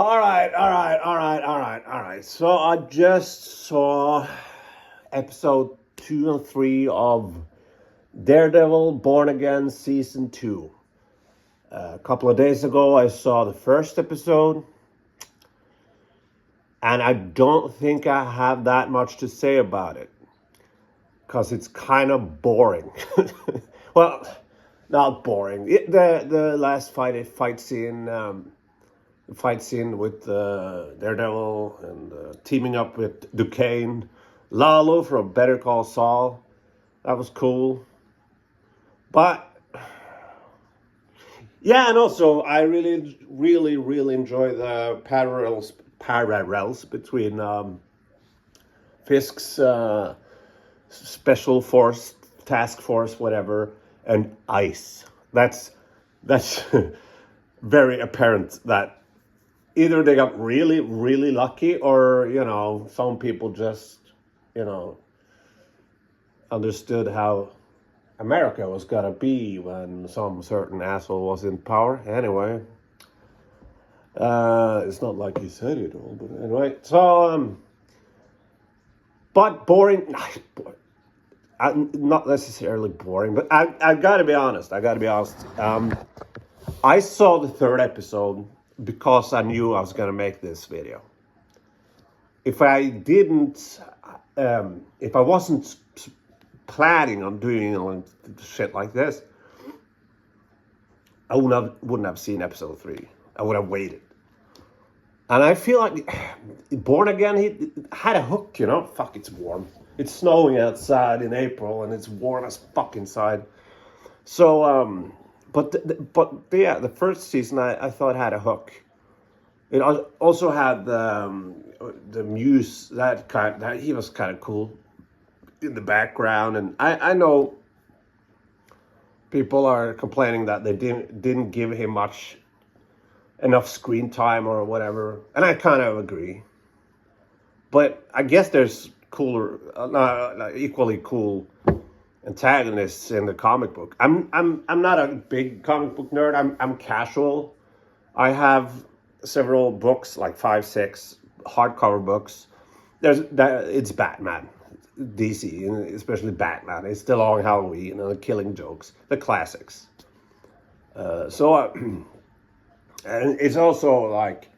All right. So I just saw episode 2 and 3 of Daredevil Born Again Season 2. A couple of days ago, I saw the first episode. And I don't think I have that much to say about it. Because it's kind of boring. Well, not boring. The last fight scene with Daredevil and teaming up with Duquesne, Lalo from Better Call Saul. That was cool. But yeah, and also I really enjoy the parallels between Fisk's special force, task force, whatever, and ICE. That's very apparent that either they got really lucky, or some people just understood how America was gonna be when some certain asshole was in power. Anyway, it's not like he said it all, but anyway. So, but boring. Not necessarily boring, but I gotta be honest. I saw the third episode because I knew I was gonna make this video. If I didn't, if I wasn't planning on doing shit like this, I wouldn't have seen episode 3. I would have waited. And I feel like Born Again, he had a hook, Fuck, it's warm. It's snowing outside in April, and it's warm as fuck inside. So, but the first season I thought had a hook. It also had the Muse that he was kind of cool in the background, and I know people are complaining that they didn't give him enough screen time or whatever, and I kind of agree. But I guess there's cooler, equally cool antagonists in the comic book. I'm not a big comic book nerd. I'm casual. I have several books, like 5, 6 hardcover books. It's Batman, DC, and especially Batman. It's The Long Halloween, the Killing Jokes, the classics. And it's also like,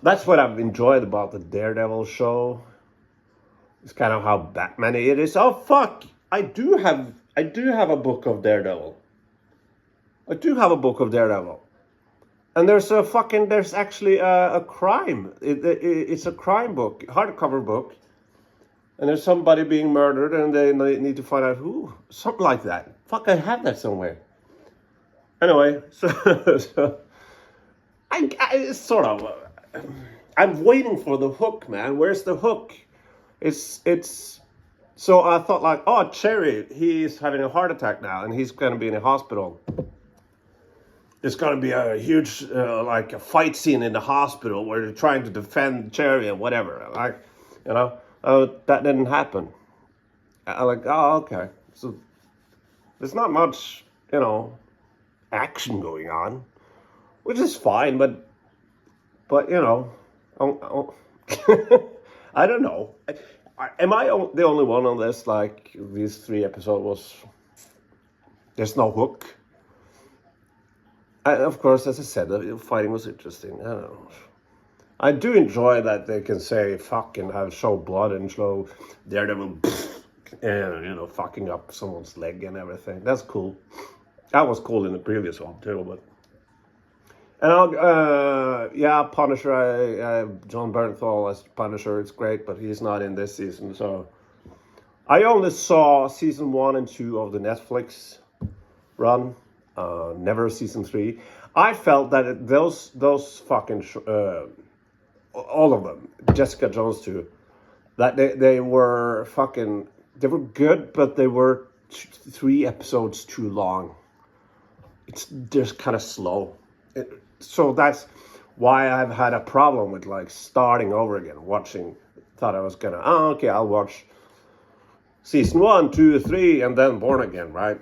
that's what I've enjoyed about the Daredevil show. It's kind of how Batman it is. Oh fuck! I do have a book of Daredevil. And there's actually a crime. It's a crime book, hardcover book. And there's somebody being murdered, and they need to find out who. Something like that. Fuck, I have that somewhere. Anyway, so I sort of. I'm waiting for the hook, man. Where's the hook? It's. So I thought, like, oh, Cherry, he's having a heart attack now, and he's going to be in a hospital. There's going to be a huge, like, a fight scene in the hospital where they're trying to defend Cherry and whatever. Like, that didn't happen. I'm like, oh, okay. So there's not much, action going on, which is fine, but I don't know. Am I the only one on this? Like, these 3 episodes there's no hook. Of course, as I said, the fighting was interesting. I don't know. I do enjoy that they can say fuck and show blood and show Daredevil and fucking up someone's leg and everything. That's cool. That was cool in the previous one too, but. And Punisher, John Bernthal as Punisher, it's great, but he's not in this season. So I only saw season 1 and 2 of the Netflix run, never season 3. I felt that those fucking all of them, Jessica Jones too, that they were good, but they were 3 episodes too long. It's just kind of slow. So that's why I've had a problem with like starting over again, watching. Thought I was gonna, okay, I'll watch season 1, 2, 3, and then Born Again, right?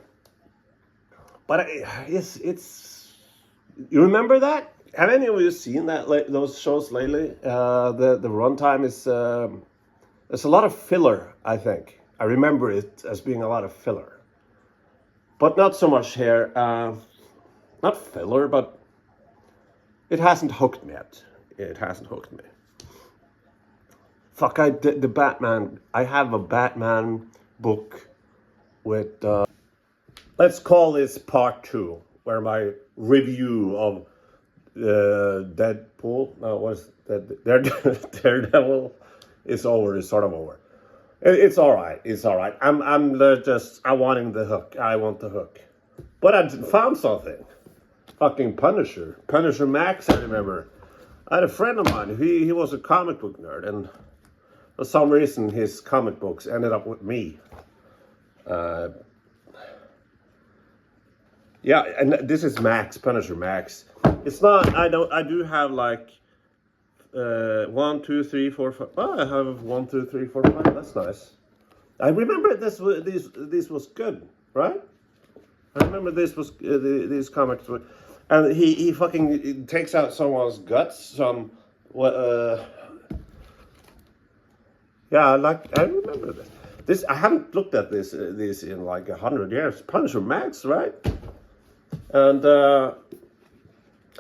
But it's you remember that? Have any of you seen those shows lately? The runtime is there's a lot of filler. I think I remember it as being a lot of filler, but not so much here. Not filler, but it hasn't hooked me yet. It hasn't hooked me. Fuck, the Batman. I have a Batman book with. Let's call this part 2, where my review of Deadpool. No, was that Daredevil is over. Is sort of over. It's all right. It's all right. I'm just. I wanting the hook. I want the hook. But I found something. Fucking Punisher Max. I remember. I had a friend of mine. He was a comic book nerd, and for some reason his comic books ended up with me. Yeah, and this is Max, Punisher Max. It's not. I do have like 1, 2, 3, 4, 5. Oh, I have 1, 2, 3, 4, 5. That's nice. I remember this was good, right? I remember this was these comics were, and he fucking takes out someone's guts. Some yeah, I remember this. This I haven't looked at this in like 100 years. Punisher Max, right? And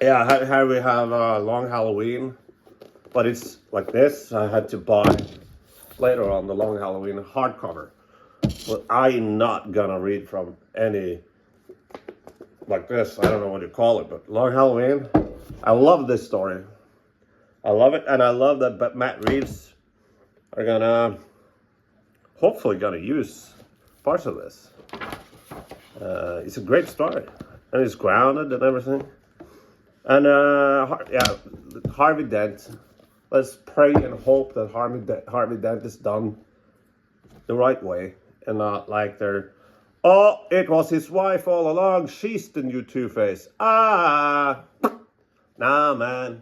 yeah, here we have Long Halloween, but it's like this. I had to buy later on the Long Halloween hardcover. But I'm not gonna read from any like this. I don't know what you call it, but Long Halloween. I love this story. I love it, and I love that Matt Reeves are gonna hopefully gonna use parts of this. It's a great story. And it's grounded and everything. And yeah, Harvey Dent. Let's pray and hope that Harvey Dent is done the right way and not like they're. Oh, it was his wife all along. She's the new Two-Face. Ah, nah, man.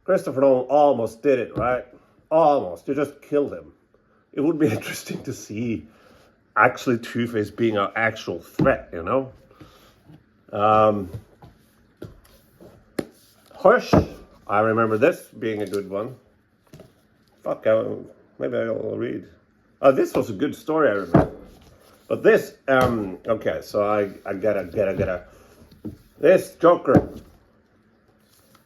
Christopher Nolan almost did it, right? Almost. You just killed him. It would be interesting to see actually Two-Face being an actual threat, you know. Hush, I remember this being a good one. Fuck, maybe I'll read. Oh, this was a good story, I remember. But this, okay, so I gotta. This Joker,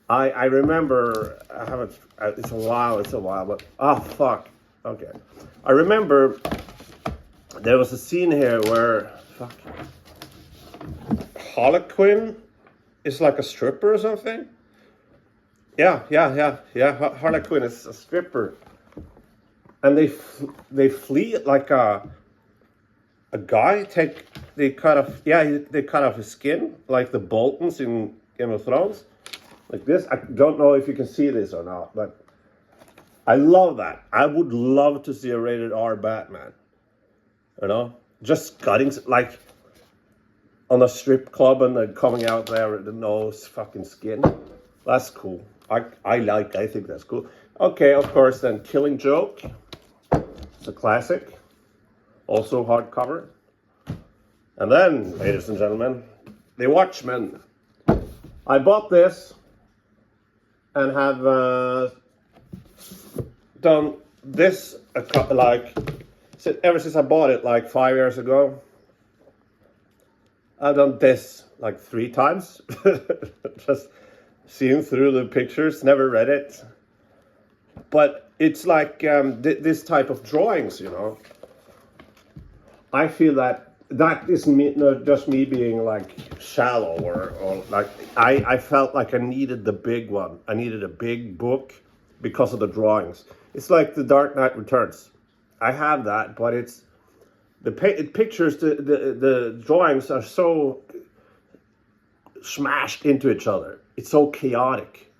I remember, I haven't, it's a while, but, oh, fuck, okay. I remember there was a scene here where, fuck, Harlequin is like a stripper or something. Yeah. Harlequin is a stripper, and they flee like a guy. They cut off his skin like the Boltons in Game of Thrones, like this. I don't know if you can see this or not, but I love that. I would love to see a rated R Batman. You know, just cutting like. On a strip club and then coming out there with the nose fucking skin. That's cool. I think that's cool. Okay, of course, then Killing Joke. It's a classic. Also hardcover. And then, ladies and gentlemen, The Watchmen. I bought this and have done this ever since I bought it like 5 years ago. I've done this like 3 times. Just seeing through the pictures, never read it. But it's like this type of drawings, you know. I feel that isn't not just me being like shallow or like I felt like I needed the big one. I needed a big book because of the drawings. It's like The Dark Knight Returns. I have that, but it's the pictures, the drawings are so smashed into each other. It's so chaotic.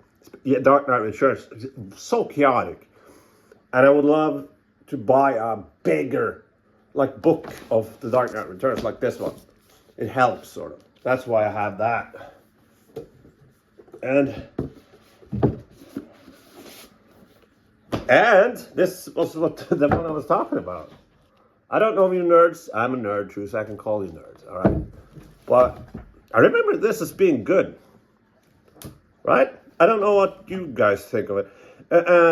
Yeah, Dark Knight Returns, so chaotic. And I would love to buy a bigger, like, book of The Dark Knight Returns, like this one. It helps, sort of. That's why I have that. And this was what the one I was talking about. I don't know if you're nerds. I'm a nerd too, so I can call you nerds, all right? But I remember this as being good. right? I don't know what you guys think of it.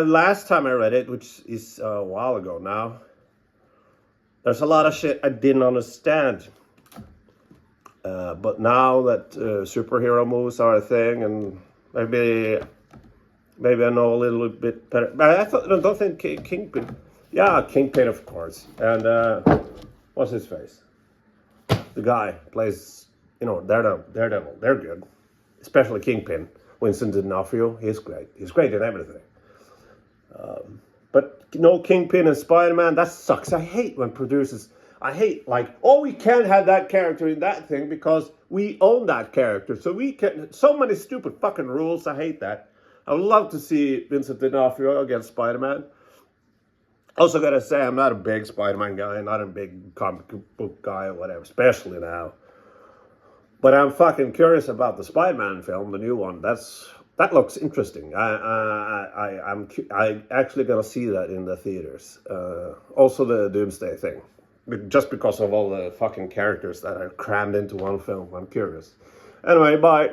Last time I read it, which is a while ago now, there's a lot of shit I didn't understand. But now that superhero movies are a thing, and maybe I know a little bit better. But I don't think Kingpin. Yeah, Kingpin, of course. And what's his face? The guy plays, Daredevil. They're good, especially Kingpin. Winston D'Onofrio, he's great. He's great in everything. But Kingpin and Spider-Man, that sucks. I hate when producers. I hate we can't have that character in that thing because we own that character. So we can. So many stupid fucking rules. I hate that. I would love to see Vincent D'Onofrio against Spider-Man. Also gotta say, I'm not a big Spider-Man guy, not a big comic book guy or whatever, especially now. But I'm fucking curious about the Spider-Man film, the new one. That looks interesting. I'm actually gonna see that in the theaters. Also the Doomsday thing, just because of all the fucking characters that are crammed into one film. I'm curious. Anyway, bye.